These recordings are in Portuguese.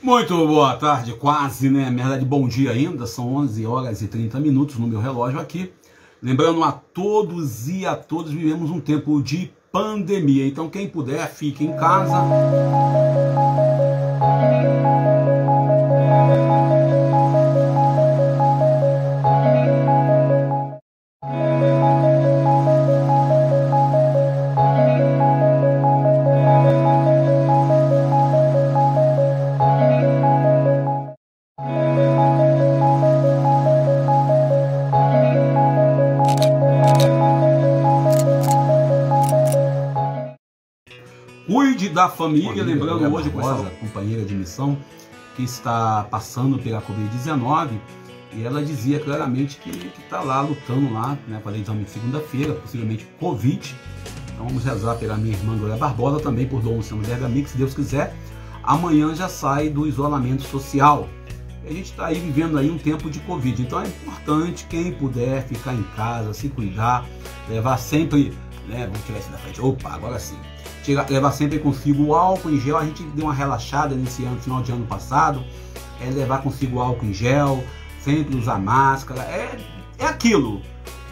Muito boa tarde, quase, né? Na verdade, bom dia ainda, são 11 horas e 30 minutos no meu relógio aqui. Lembrando a todos e a todas, vivemos um tempo de pandemia, então quem puder, fique em casa. Cuide da família, lembrando hoje com essa companheira de missão que está passando pela Covid-19, e ela dizia claramente que está lá lutando lá, né, para exame de segunda-feira, possivelmente Covid. Então vamos rezar pela minha irmã Glória Barbosa, também por Dom Luciano Bergamin, que se Deus quiser, amanhã já sai do isolamento social. E a gente está aí vivendo aí um tempo de Covid, então é importante quem puder ficar em casa, se cuidar, levar sempre, né, vamos tirar isso da frente, opa, agora sim. Levar sempre consigo o álcool em gel. A gente deu uma relaxada nesse ano, final de ano passado, levar consigo o álcool em gel, sempre usar máscara, é aquilo,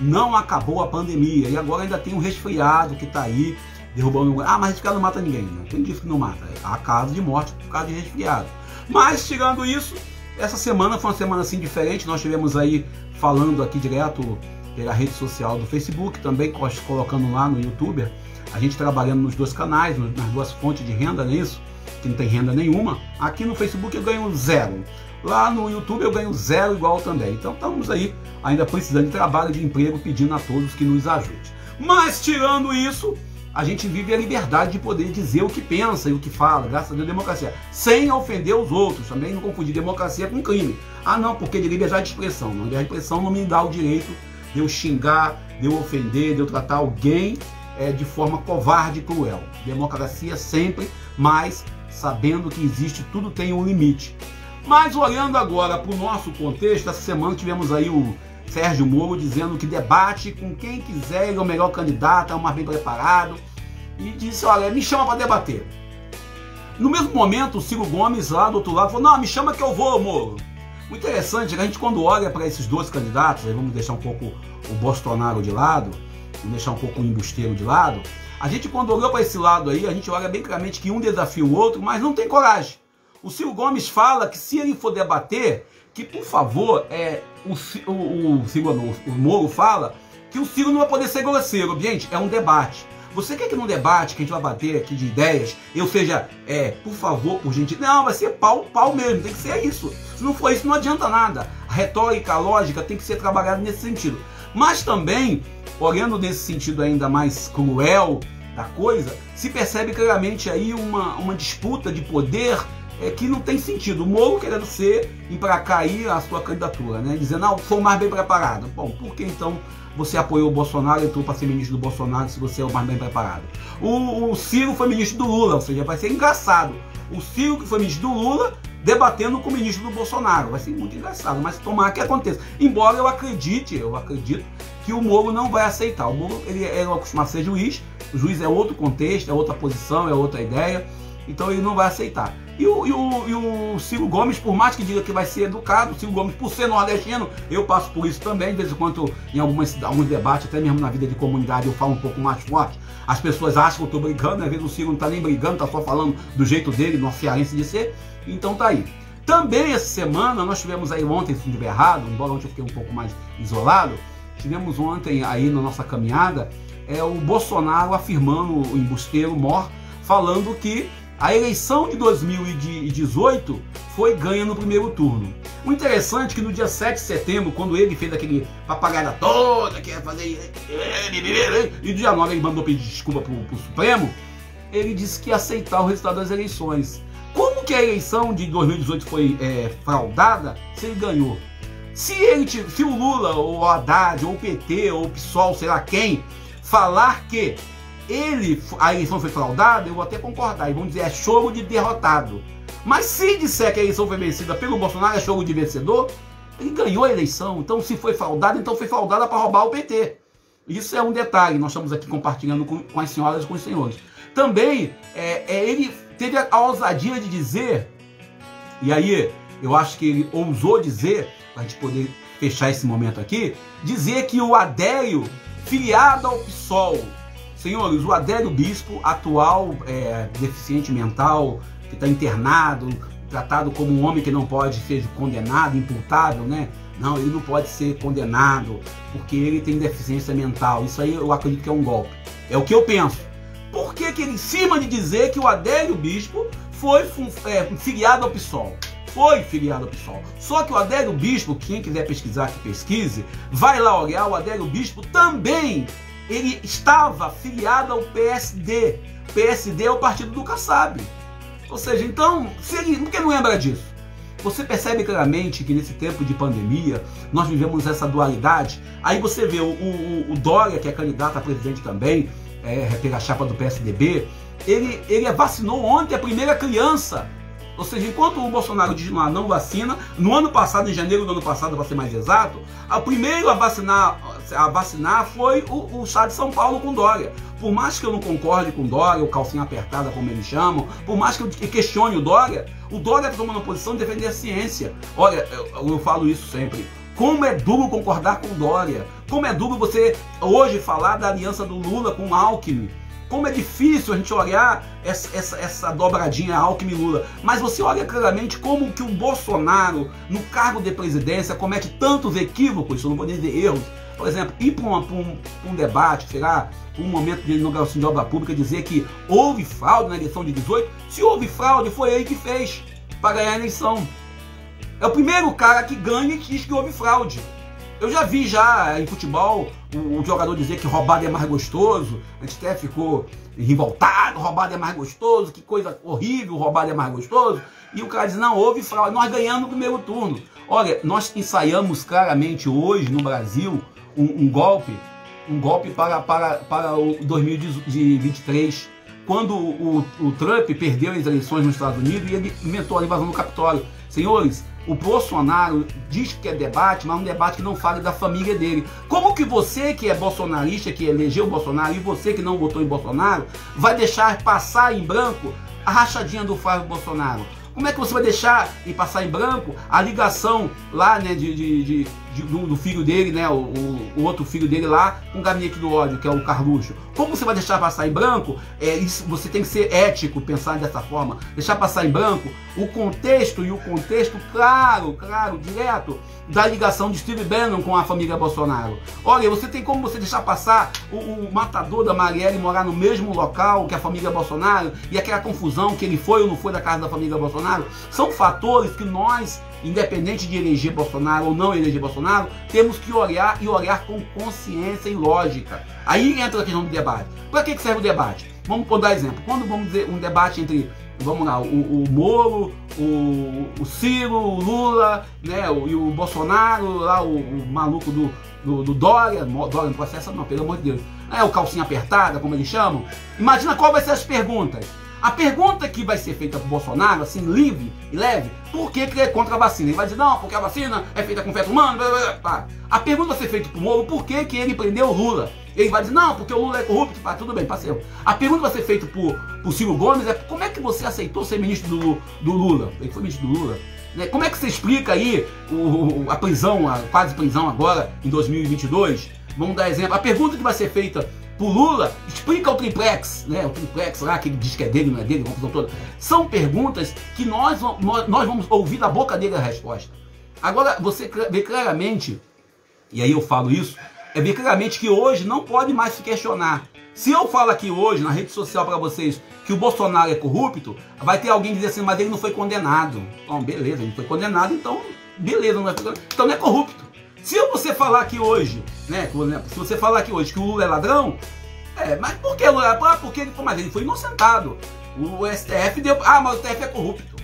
não acabou a pandemia, e agora ainda tem um resfriado que está aí, derrubando, mas resfriado não mata ninguém, né? Quem disse que não mata? Há casos de morte por causa de resfriado. Mas, tirando isso, essa semana foi uma semana assim diferente, nós tivemos aí, falando aqui direto pela rede social do Facebook, também colocando lá no YouTube, a gente trabalhando nos dois canais, nas duas fontes de renda, não é isso? Que não tem renda nenhuma. Aqui no Facebook eu ganho 0. Lá no YouTube eu ganho 0 igual também. Então estamos aí ainda precisando de trabalho, de emprego, pedindo a todos que nos ajudem. Mas tirando isso, a gente vive a liberdade de poder dizer o que pensa e o que fala, graças a Deus, democracia. Sem ofender os outros, também não confundir democracia com crime. Ah não, porque de liberdade de expressão. Liberdade de expressão não me dá o direito de eu xingar, de eu ofender, de eu tratar alguém de forma covarde e cruel. Democracia sempre, mas sabendo que existe, tudo tem um limite. Mas olhando agora para o nosso contexto, essa semana tivemos aí o Sérgio Moro dizendo que debate com quem quiser, ele é o melhor candidato, é o mais bem preparado, e disse, olha, me chama para debater. No mesmo momento, o Ciro Gomes lá do outro lado falou, não, me chama que eu vou, Moro. O interessante é que a gente, quando olha para esses dois candidatos, aí vamos deixar um pouco o Bolsonaro de lado, vamos deixar um pouco o embusteiro de lado, a gente, quando olhou para esse lado aí, a gente olha bem claramente que um desafia o outro, mas não tem coragem. O Ciro Gomes fala que se ele for debater, que por favor, o Moro fala que o Ciro não vai poder ser grosseiro. Gente, é um debate. Você quer que num debate que a gente vai bater aqui de ideias, eu seja, por favor, por gente, não, vai ser pau mesmo, tem que ser isso. Se não for isso, não adianta nada. A retórica, a lógica tem que ser trabalhada nesse sentido. Mas também, olhando nesse sentido ainda mais cruel da coisa, se percebe claramente aí uma disputa de poder que não tem sentido. O Moro querendo emplacar aí a sua candidatura, né? Dizendo, não, sou mais bem preparado. Bom, por que então você apoiou o Bolsonaro e entrou para ser ministro do Bolsonaro se você é o mais bem preparado? O Ciro foi ministro do Lula, ou seja, vai ser engraçado. O Ciro, que foi ministro do Lula, debatendo com o ministro do Bolsonaro. Vai ser muito engraçado, mas tomara que aconteça. Embora eu acredito que o Moro não vai aceitar. O Moro, ele é acostumado a ser juiz, o juiz é outro contexto, é outra posição, é outra ideia, então ele não vai aceitar. E o Ciro Gomes, por mais que diga que vai ser educado, o Ciro Gomes, por ser nordestino, eu passo por isso também, de vez em quando em alguns debates, até mesmo na vida de comunidade, eu falo um pouco mais forte, as pessoas acham que eu estou brigando, às vezes o Ciro não está nem brigando, está só falando do jeito dele, no cearense de ser, então tá aí. Também essa semana, nós tivemos aí ontem, se não estiver errado, embora ontem eu fiquei um pouco mais isolado, tivemos ontem aí na nossa caminhada, o Bolsonaro afirmando, o embusteiro Mor, falando que a eleição de 2018 foi ganha no primeiro turno. O interessante é que no dia 7 de setembro, quando ele fez aquele papagaiada toda, que ia fazer... E no dia 9 ele mandou pedir desculpa pro Supremo, ele disse que ia aceitar o resultado das eleições. Como que a eleição de 2018 foi fraudada se ele ganhou? Se o Lula, ou o Haddad, ou o PT, ou o PSOL, sei lá quem, falar que a eleição foi fraudada, eu vou até concordar, e vão dizer, é choro de derrotado. Mas se disser que a eleição foi vencida pelo Bolsonaro, é choro de vencedor, ele ganhou a eleição. Então se foi fraudada, então foi fraudada para roubar o PT. Isso é um detalhe, nós estamos aqui compartilhando com as senhoras e com os senhores. Também, ele teve a ousadia de dizer E aí, eu acho que ele ousou dizer, para a gente poder fechar esse momento aqui, dizer que o Adélio, filiado ao PSOL, senhores, o Adélio Bispo, atual deficiente mental, que está internado, tratado como um homem que não pode ser condenado, imputável, né? Não, ele não pode ser condenado porque ele tem deficiência mental. Isso aí eu acredito que é um golpe. É o que eu penso. Por que ele, em cima de dizer que o Adélio Bispo foi filiado ao PSOL? Foi filiado ao PSOL. Só que o Adélio Bispo, quem quiser pesquisar, que pesquise, vai lá olhar, o Adélio Bispo também, ele estava filiado ao PSD. PSD é o partido do Kassab. Ou seja, então, por que não lembra disso? Você percebe claramente que nesse tempo de pandemia, nós vivemos essa dualidade. Aí você vê o Dória, que é candidato a presidente também, pela chapa do PSDB, ele vacinou ontem a primeira criança. Ou seja, enquanto o Bolsonaro diz não vacina, no ano passado, em janeiro do ano passado, para ser mais exato, o primeiro a vacinar foi o estado de São Paulo com Dória. Por mais que eu não concorde com Dória, o calcinha apertada, como eles chamam, por mais que eu questione o Dória está tomando posição de defender a ciência. Olha, eu falo isso sempre. Como é duro concordar com Dória. Como é duro você hoje falar da aliança do Lula com o Alckmin. Como é difícil a gente olhar essa dobradinha Alckmin-Lula. Mas você olha claramente como que o Bolsonaro, no cargo de presidência, comete tantos equívocos, eu não vou dizer erros. Por exemplo, ir para um debate, será um momento de inauguração de obra pública, dizer que houve fraude na eleição de 18. Se houve fraude, foi ele que fez para ganhar a eleição. É o primeiro cara que ganha e diz que houve fraude. Eu já vi em futebol o jogador dizer que roubado é mais gostoso. A gente até ficou revoltado, roubado é mais gostoso, que coisa horrível, roubado é mais gostoso. E o cara diz, não, houve fraude, nós ganhamos no primeiro turno. Olha, nós ensaiamos claramente hoje no Brasil um golpe para o 2023, quando o Trump perdeu as eleições nos Estados Unidos e ele inventou a invasão do Capitólio. Senhores, o Bolsonaro diz que é debate, mas um debate que não fala da família dele. Como que você que é bolsonarista, que elegeu o Bolsonaro, e você que não votou em Bolsonaro, vai deixar passar em branco a rachadinha do Flávio Bolsonaro? Como é que você vai deixar e passar em branco a ligação lá, né, do filho dele, né, o outro filho dele lá, com o gabinete do ódio, que é o Carluxo? Como você vai deixar passar em branco? Isso, você tem que ser ético, pensar dessa forma. Deixar passar em branco o contexto claro, direto, da ligação de Steve Bannon com a família Bolsonaro. Olha, você tem como você deixar passar o matador da Marielle morar no mesmo local que a família Bolsonaro e aquela confusão que ele foi ou não foi da casa da família Bolsonaro? São fatores que nós, independente de eleger Bolsonaro ou não eleger Bolsonaro, temos que olhar e olhar com consciência e lógica. Aí entra a questão do debate. Para que serve o debate? Vamos dar exemplo. Quando vamos dizer um debate entre, vamos lá, o Moro, o Ciro, o Lula, né, e o Bolsonaro, lá o maluco do Dória não processa não, pelo amor de Deus. O calcinha apertada, como eles chamam. Imagina qual vai ser as perguntas. A pergunta que vai ser feita para o Bolsonaro, assim, livre e leve, por que ele é contra a vacina? Ele vai dizer, não, porque a vacina é feita com feto humano, blá, blá, blá, pá. A pergunta vai ser feita para o Moro, por que ele prendeu o Lula? Ele vai dizer, não, porque o Lula é corrupto, pá, tudo bem, parceiro. A pergunta vai ser feita para o Ciro Gomes é, como é que você aceitou ser ministro do Lula? Ele foi ministro do Lula. Como é que você explica aí a prisão, a quase prisão agora, em 2022? Vamos dar exemplo. A pergunta que vai ser feita pro Lula, explica o triplex, né? O triplex lá, que ele diz que é dele, não é dele, a confusão toda. São perguntas que nós vamos ouvir da boca dele a resposta. Agora, você vê claramente, e aí eu falo isso, ver claramente que hoje não pode mais se questionar. Se eu falo aqui hoje, na rede social para vocês, que o Bolsonaro é corrupto, vai ter alguém dizer assim, mas ele não foi condenado. Bom, beleza, ele não foi condenado, então, beleza, não é condenado, então não é corrupto. Se você falar aqui hoje, né? Se você falar aqui hoje que o Lula é ladrão, mas por que Lula? Porque ele foi inocentado. O STF deu. Mas o STF é corrupto.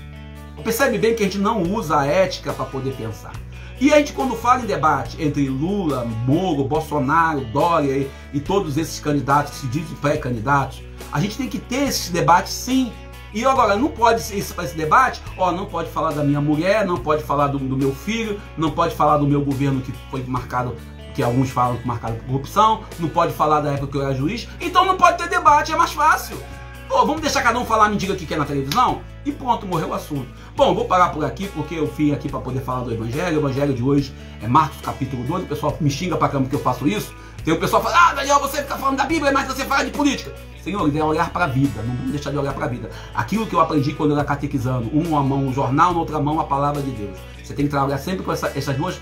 Percebe bem que a gente não usa a ética para poder pensar. E a gente, quando fala em debate entre Lula, Moro, Bolsonaro, Dória e todos esses candidatos que se dizem pré-candidatos, a gente tem que ter esses debates sim. E agora, não pode para esse debate, não pode falar da minha mulher, não pode falar do meu filho, não pode falar do meu governo que foi marcado, que alguns falam marcado por corrupção, não pode falar da época que eu era juiz, então não pode ter debate, é mais fácil. Oh, vamos deixar cada um falar a mentira que quer na televisão? E pronto, morreu o assunto. Bom, vou parar por aqui, porque eu vim aqui para poder falar do Evangelho. O Evangelho de hoje é Marcos capítulo 12. O pessoal me xinga pra caramba que eu faço isso. Tem o pessoal que fala, Daniel, você fica falando da Bíblia, mas você fala de política. Senhores, é olhar para a vida, não vamos deixar de olhar para a vida. Aquilo que eu aprendi quando eu era catequizando, uma mão o jornal, na outra mão a palavra de Deus. Você tem que trabalhar sempre com essas duas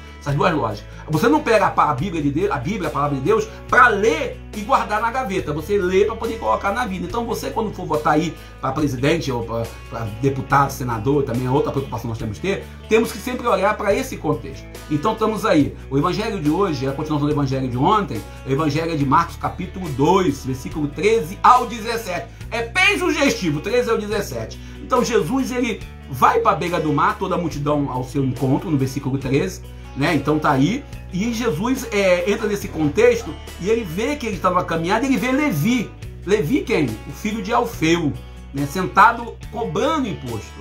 lógicas. Você não pega a Bíblia de Deus, a palavra de Deus, para ler e guardar na gaveta. Você lê para poder colocar na vida. Então você, quando for votar aí para presidente ou para deputado, senador, também é outra preocupação que nós temos que ter, temos que sempre olhar para esse contexto. Então estamos aí. O Evangelho de hoje é a continuação do Evangelho de ontem. O Evangelho é de Marcos capítulo 2, versículo 13 ao 17. É bem sugestivo, 13 ao 17. Então Jesus, ele vai para a beira do mar, toda a multidão ao seu encontro, no versículo 13, né? Então tá aí, e Jesus entra nesse contexto, e ele vê que ele está numa caminhada, ele vê Levi. Levi quem? O filho de Alfeu, né? Sentado cobrando imposto.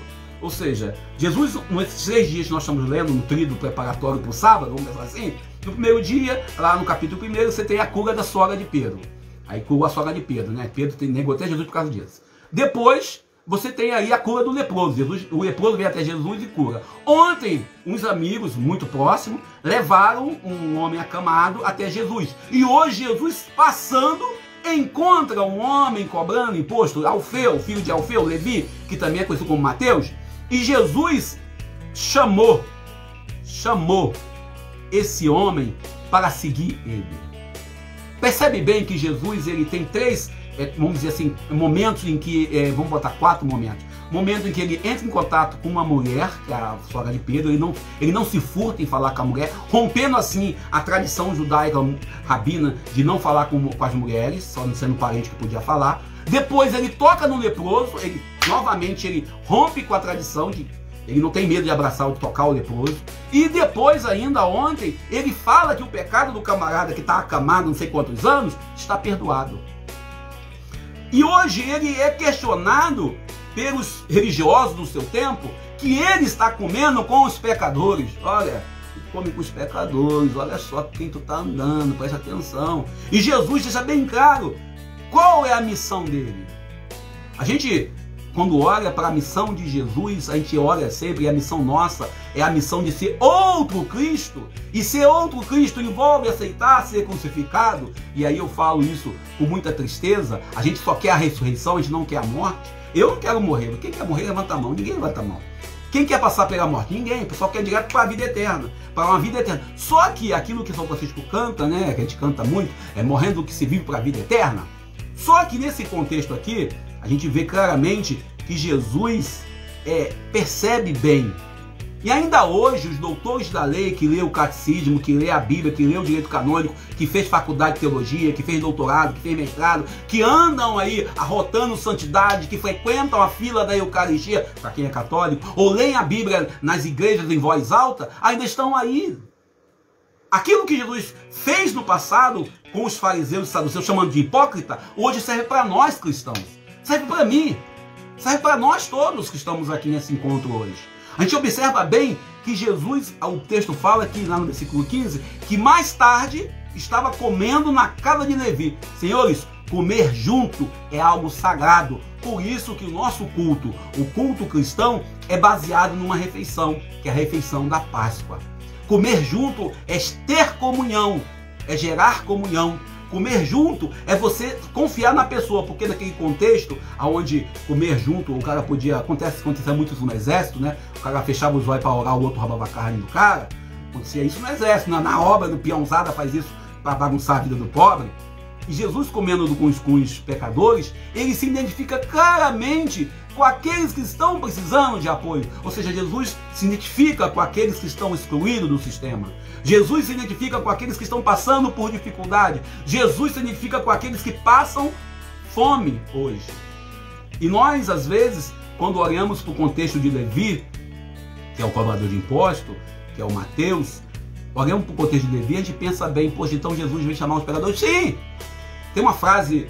Ou seja, Jesus, nesses 3 dias que nós estamos lendo, no tríduo preparatório para o sábado, vamos pensar assim, no primeiro dia, lá no capítulo 1, você tem a cura da sogra de Pedro. Aí curou a sogra de Pedro, né? Pedro negou até Jesus por causa disso. Depois, você tem aí a cura do leproso. O leproso vem até Jesus e cura. Ontem, uns amigos muito próximos levaram um homem acamado até Jesus. E hoje, Jesus passando, encontra um homem cobrando imposto, Alfeu, filho de Alfeu, Levi, que também é conhecido como Mateus. E Jesus chamou esse homem para seguir ele. Percebe bem que Jesus, ele tem 3, vamos dizer assim, momentos em que, vamos botar 4 momentos. Momento em que ele entra em contato com uma mulher, que é a sogra de Pedro, ele não se furta em falar com a mulher, rompendo assim a tradição judaica rabina de não falar com as mulheres, só não sendo parente que podia falar. Depois ele toca no leproso, novamente ele rompe com a tradição de ele não tem medo de abraçar ou de tocar o leproso. E depois ainda ontem, ele fala que o pecado do camarada que está acamado não sei quantos anos, está perdoado. E hoje ele é questionado pelos religiosos do seu tempo, que ele está comendo com os pecadores. Olha, come com os pecadores, olha só quem tu está andando, presta atenção. E Jesus deixa bem claro qual é a missão dele. A gente, quando olha para a missão de Jesus, a gente olha sempre, e a missão nossa é a missão de ser outro Cristo. E ser outro Cristo envolve aceitar ser crucificado. E aí eu falo isso com muita tristeza. A gente só quer a ressurreição, a gente não quer a morte. Eu não quero morrer. Quem quer morrer, levanta a mão. Ninguém levanta a mão. Quem quer passar pela morte? Ninguém. O pessoal quer direto para a vida eterna. Para uma vida eterna. Só que aquilo que São Francisco canta, né, que a gente canta muito, é morrendo que se vive para a vida eterna. Só que nesse contexto aqui, a gente vê claramente que Jesus percebe bem. E ainda hoje, os doutores da lei, que lê o catecismo, que lê a Bíblia, que lê o direito canônico, que fez faculdade de teologia, que fez doutorado, que fez mestrado, que andam aí arrotando santidade, que frequentam a fila da Eucaristia, para quem é católico, ou leem a Bíblia nas igrejas em voz alta, ainda estão aí. Aquilo que Jesus fez no passado com os fariseus e saduceus, chamando de hipócrita, hoje serve para nós cristãos. Serve para mim. Serve para nós todos que estamos aqui nesse encontro hoje. A gente observa bem que Jesus, o texto fala aqui lá no versículo 15, que mais tarde estava comendo na casa de Levi. Senhores, comer junto é algo sagrado. Por isso que o nosso culto, o culto cristão, é baseado numa refeição, que é a refeição da Páscoa. Comer junto é ter comunhão, é gerar comunhão. Comer junto é você confiar na pessoa, porque naquele contexto, onde comer junto, o cara podia, acontecia muito isso no exército, né? O cara fechava os olhos para orar, o outro roubava a carne do cara. Acontecia isso no exército, na obra do peãozada faz isso para bagunçar a vida do pobre. E Jesus, comendo com os pecadores, ele se identifica claramente com aqueles que estão precisando de apoio. Ou seja, Jesus se identifica com aqueles que estão excluídos do sistema. Jesus se identifica com aqueles que estão passando por dificuldade. Jesus se identifica com aqueles que passam fome hoje. E nós, às vezes, quando olhamos para o contexto de Levi, que é o cobrador de imposto, que é o Mateus, olhamos para o contexto de Levi, a gente pensa bem, poxa, então Jesus veio chamar os pecadores? Sim! Tem uma frase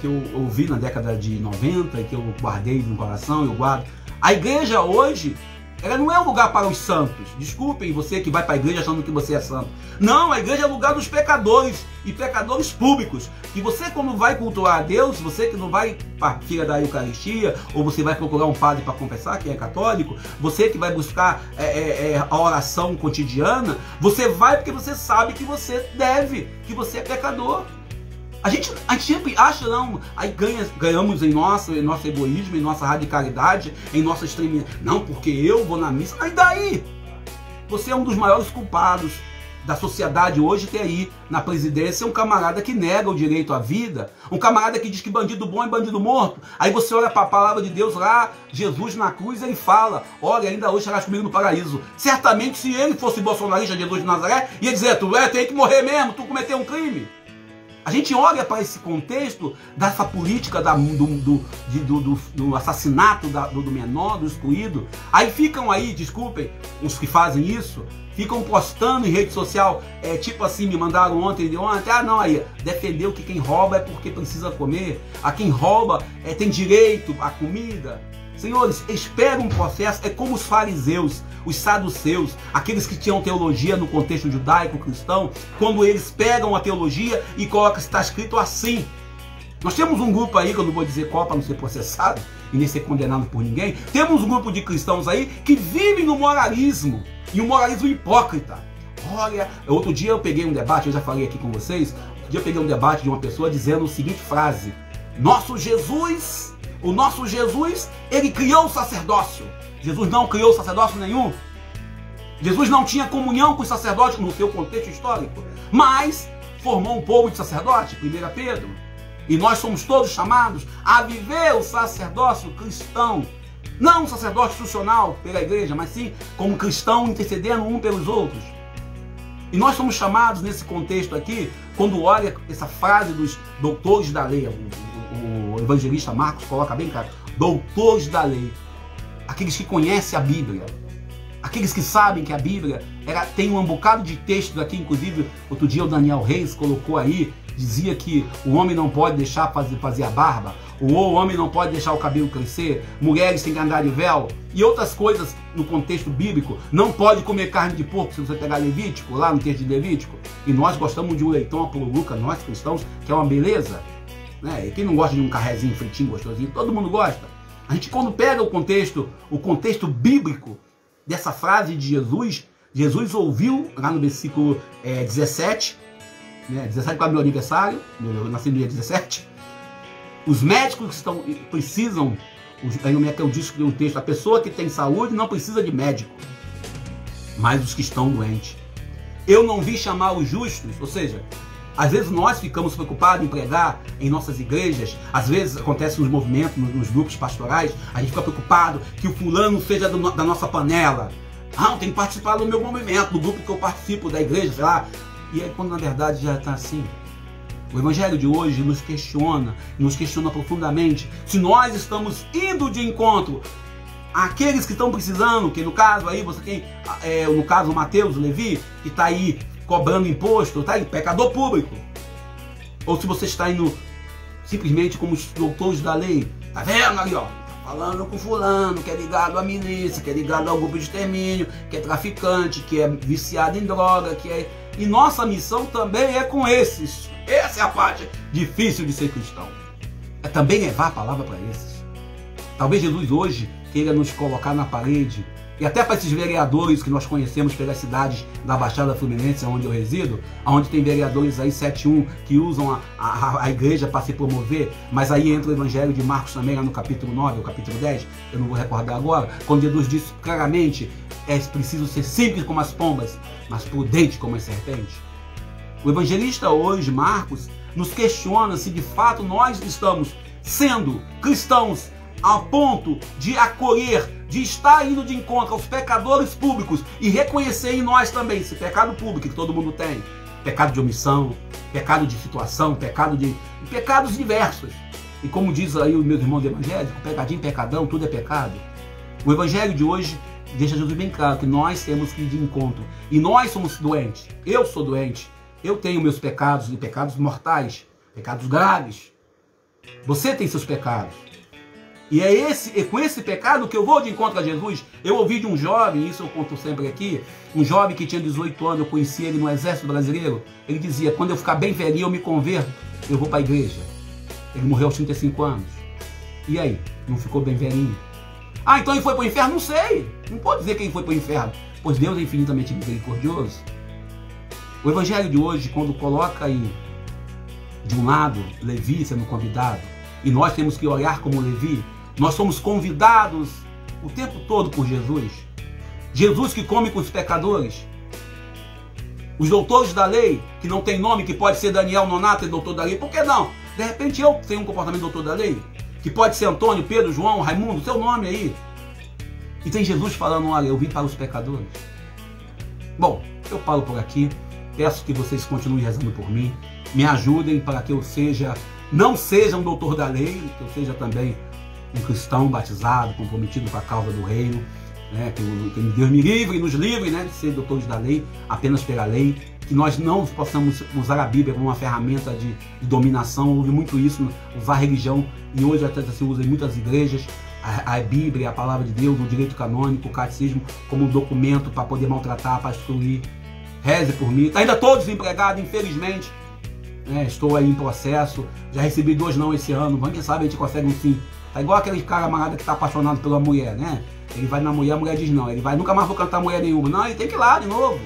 que eu ouvi na década de 90 e que eu guardei no coração, eu guardo. A igreja hoje, Ela não é um lugar para os santos. Desculpem você que vai para a igreja achando que você é santo. Não, a igreja é lugar dos pecadores e pecadores públicos. E você, quando vai cultuar a Deus, você que não vai partir da Eucaristia, ou você vai procurar um padre para confessar, que é católico, você que vai buscar a oração cotidiana, você vai porque você sabe que você deve, que você é pecador. A gente sempre acha, não, aí ganhamos em nosso egoísmo, em nossa radicalidade, em nossa extremidade. Não, porque eu vou na missa. Aí daí? Você é um dos maiores culpados da sociedade hoje ter aí na presidência um camarada que nega o direito à vida, um camarada que diz que bandido bom é bandido morto. Aí você olha para a palavra de Deus lá, Jesus na cruz, ele fala, olha, ainda hoje estarás comigo no paraíso. Certamente se ele fosse bolsonarista, Jesus de Nazaré, ia dizer, tu tem que morrer mesmo, tu cometeu um crime. A gente olha para esse contexto dessa política do assassinato do menor, do excluído. Aí ficam aí, desculpem, os que fazem isso, ficam postando em rede social, tipo assim, me mandaram ontem, não, aí, defendeu que quem rouba é porque precisa comer, a quem rouba tem direito à comida. Senhores, espera um processo, é como os fariseus, os saduceus, aqueles que tinham teologia no contexto judaico-cristão, quando eles pegam a teologia e colocam, está escrito assim. Nós temos um grupo aí, que eu não vou dizer qual para não ser processado e nem ser condenado por ninguém, temos um grupo de cristãos aí que vivem no moralismo, e um moralismo hipócrita. Olha, outro dia eu peguei um debate, eu já falei aqui com vocês, outro dia eu peguei um debate de uma pessoa dizendo a seguinte frase, o nosso Jesus, ele criou o sacerdócio. Jesus não criou sacerdócio nenhum. Jesus não tinha comunhão com os sacerdotes no seu contexto histórico, mas formou um povo de sacerdote, 1 Pedro. E nós somos todos chamados a viver o sacerdócio cristão. Não um sacerdócio institucional pela igreja, mas sim como cristão intercedendo um pelos outros. E nós somos chamados nesse contexto aqui, quando olha essa frase dos doutores da lei, o evangelista Marcos coloca bem claro, doutores da lei, aqueles que conhecem a Bíblia, aqueles que sabem que a Bíblia tem um bocado de textos aqui, inclusive outro dia o Daniel Reis colocou aí, dizia que o homem não pode deixar fazer a barba, ou o homem não pode deixar o cabelo crescer, mulheres têm que andar de véu, e outras coisas no contexto bíblico, não pode comer carne de porco, se você pegar Levítico, lá no texto de Levítico, e nós gostamos de um leitão à pururuca, nós cristãos, que é uma beleza, né? E quem não gosta de um carrezinho fritinho, gostosinho, todo mundo gosta. A gente quando pega o contexto bíblico dessa frase de Jesus, Jesus ouviu lá no versículo 17, né, 17 para o meu aniversário, eu nasci no dia 17, os médicos que precisam, como é que eu disse no texto, a pessoa que tem saúde não precisa de médico, mas os que estão doentes. Eu não vim chamar os justos, ou seja, às vezes nós ficamos preocupados em pregar em nossas igrejas, às vezes acontece nos movimentos, nos grupos pastorais, a gente fica preocupado que o fulano seja da nossa panela. Ah, tem que participar do meu movimento, do grupo que eu participo, da igreja, sei lá. E aí quando na verdade já está assim. O evangelho de hoje nos questiona profundamente se nós estamos indo de encontro àqueles que estão precisando, que no caso aí você tem, no caso o Mateus, o Levi, que está aí cobrando imposto, está aí, pecador público. Ou se você está indo simplesmente como os doutores da lei, tá vendo ali, ó, falando com fulano, que é ligado à milícia, que é ligado ao grupo de extermínio, que é traficante, que é viciado em droga, que é... E nossa missão também é com esses. Essa é a parte difícil de ser cristão. É também levar a palavra para esses. Talvez Jesus hoje queira nos colocar na parede, e até para esses vereadores que nós conhecemos pelas cidades da Baixada Fluminense, onde eu resido, onde tem vereadores aí 7.1 que usam a igreja para se promover, mas aí entra o evangelho de Marcos também, lá no capítulo 9 ou capítulo 10, eu não vou recordar agora, quando Jesus disse claramente, é preciso ser simples como as pombas, mas prudente como as serpentes. O evangelista hoje, Marcos, nos questiona se de fato nós estamos sendo cristãos a ponto de acolher, de estar indo de encontro aos pecadores públicos e reconhecer em nós também esse pecado público que todo mundo tem. Pecado de omissão, pecado de situação, pecados diversos. E como diz aí os meus irmãos evangélicos, pecadinho, pecadão, tudo é pecado. O evangelho de hoje deixa Jesus bem claro que nós temos que ir de encontro. E nós somos doentes. Eu sou doente. Eu tenho meus pecados, e pecados mortais, pecados graves. Você tem seus pecados. E é com esse pecado que eu vou de encontro a Jesus. Eu ouvi de um jovem, isso eu conto sempre aqui, um jovem que tinha 18 anos, eu conheci ele no exército brasileiro. Ele dizia, quando eu ficar bem velhinho, eu me converto, eu vou para a igreja. Ele morreu aos 35 anos. E aí? Não ficou bem velhinho? Ah, então ele foi para o inferno? Não sei. Não pode dizer que ele foi para o inferno, pois Deus é infinitamente misericordioso. O evangelho de hoje, quando coloca aí, de um lado, Levi sendo convidado, e nós temos que olhar como Levi, nós somos convidados o tempo todo por Jesus. Jesus que come com os pecadores. Os doutores da lei, que não tem nome, que pode ser Daniel Nonato e doutor da lei. Por que não? De repente eu tenho um comportamento de doutor da lei, que pode ser Antônio, Pedro, João, Raimundo, seu nome aí. E tem Jesus falando, olha, eu vim para os pecadores. Bom, eu paro por aqui. Peço que vocês continuem rezando por mim. Me ajudem para que eu não seja um doutor da lei, que eu seja também um cristão batizado, comprometido com a causa do reino, né? Que Deus me livre e nos livre, né, de ser doutores da lei, apenas pela lei, que nós não possamos usar a Bíblia como uma ferramenta de dominação. Houve muito isso, usar a religião, e hoje até se usa em muitas igrejas, a Bíblia, a palavra de Deus, o direito canônico, o catecismo, como um documento para poder maltratar, para instruir. Reze por mim. Ainda estou desempregado, infelizmente. Estou aí em processo. Já recebi 2 não esse ano. Quem sabe a gente consegue um sim. Tá igual aquele cara amarrado que está apaixonado pela mulher, né? Ele vai na mulher, a mulher diz não. Ele vai, nunca mais vou cantar mulher nenhuma. Não, ele tem que ir lá de novo.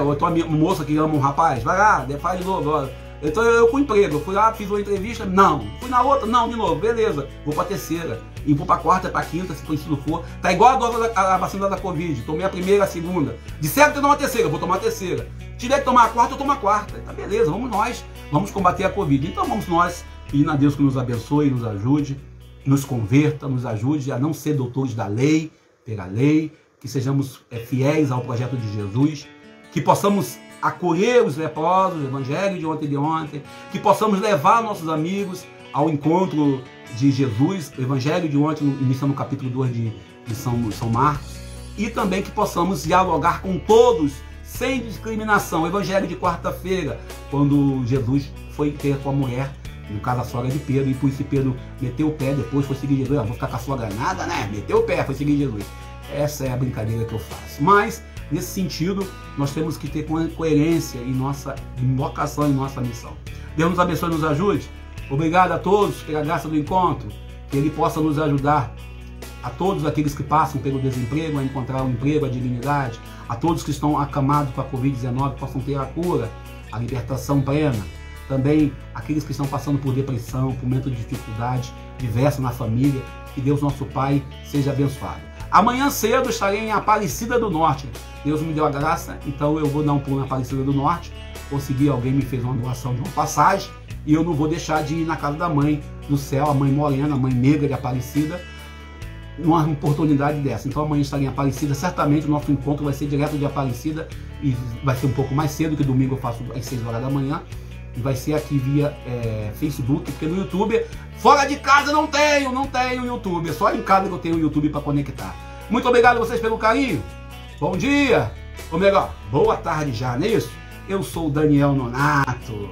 Ou então uma moça que ama um rapaz, vai lá, faz de novo. Ó. Então eu com emprego, eu fui lá, fiz uma entrevista, não. Fui na outra, não, de novo, beleza. Vou pra terceira. E vou pra quarta, pra quinta, se preciso for. Tá igual agora a vacina da Covid. Tomei a primeira, a segunda. Disseram que eu tomar a terceira, vou tomar a terceira. Tiver que tomar a quarta, eu tomo a quarta. Tá beleza, vamos nós. Vamos combater a Covid. Então vamos nós pedir a Deus que nos abençoe, nos ajude, nos converta, nos ajude a não ser doutores da lei, pela lei, que sejamos fiéis ao projeto de Jesus, que possamos acolher os leprosos, o evangelho de ontem, que possamos levar nossos amigos ao encontro de Jesus, o evangelho de ontem, iniciando no capítulo 2 de São Marcos, e também que possamos dialogar com todos, sem discriminação. O evangelho de quarta-feira, quando Jesus foi ter com a mulher, no caso a sogra de Pedro, e por isso Pedro meteu o pé, depois foi seguir Jesus. Vou ficar com a sogra nada, né? Meteu o pé, foi seguir Jesus. Essa é a brincadeira que eu faço. Mas, nesse sentido, nós temos que ter coerência em nossa invocação, em nossa missão. Deus nos abençoe e nos ajude. Obrigado a todos pela graça do encontro, que Ele possa nos ajudar, a todos aqueles que passam pelo desemprego, a encontrar o emprego, a dignidade, a todos que estão acamados com a Covid-19, possam ter a cura, a libertação plena, também aqueles que estão passando por depressão, por momento de dificuldade diversa na família, que Deus nosso Pai seja abençoado. Amanhã cedo estarei em Aparecida do Norte, Deus me deu a graça, então eu vou dar um pulo na Aparecida do Norte, consegui, alguém me fez uma doação de uma passagem, e eu não vou deixar de ir na casa da mãe do céu, a mãe morena, a mãe negra de Aparecida, numa oportunidade dessa. Então amanhã estarei em Aparecida, certamente o nosso encontro vai ser direto de Aparecida, e vai ser um pouco mais cedo, que domingo eu faço às 6 horas da manhã, e vai ser aqui via Facebook, porque no YouTube, fora de casa não tenho YouTube, é só em casa que eu tenho o YouTube para conectar. Muito obrigado a vocês pelo carinho, bom dia, ou melhor, boa tarde já, não é isso? Eu sou o Daniel Nonato.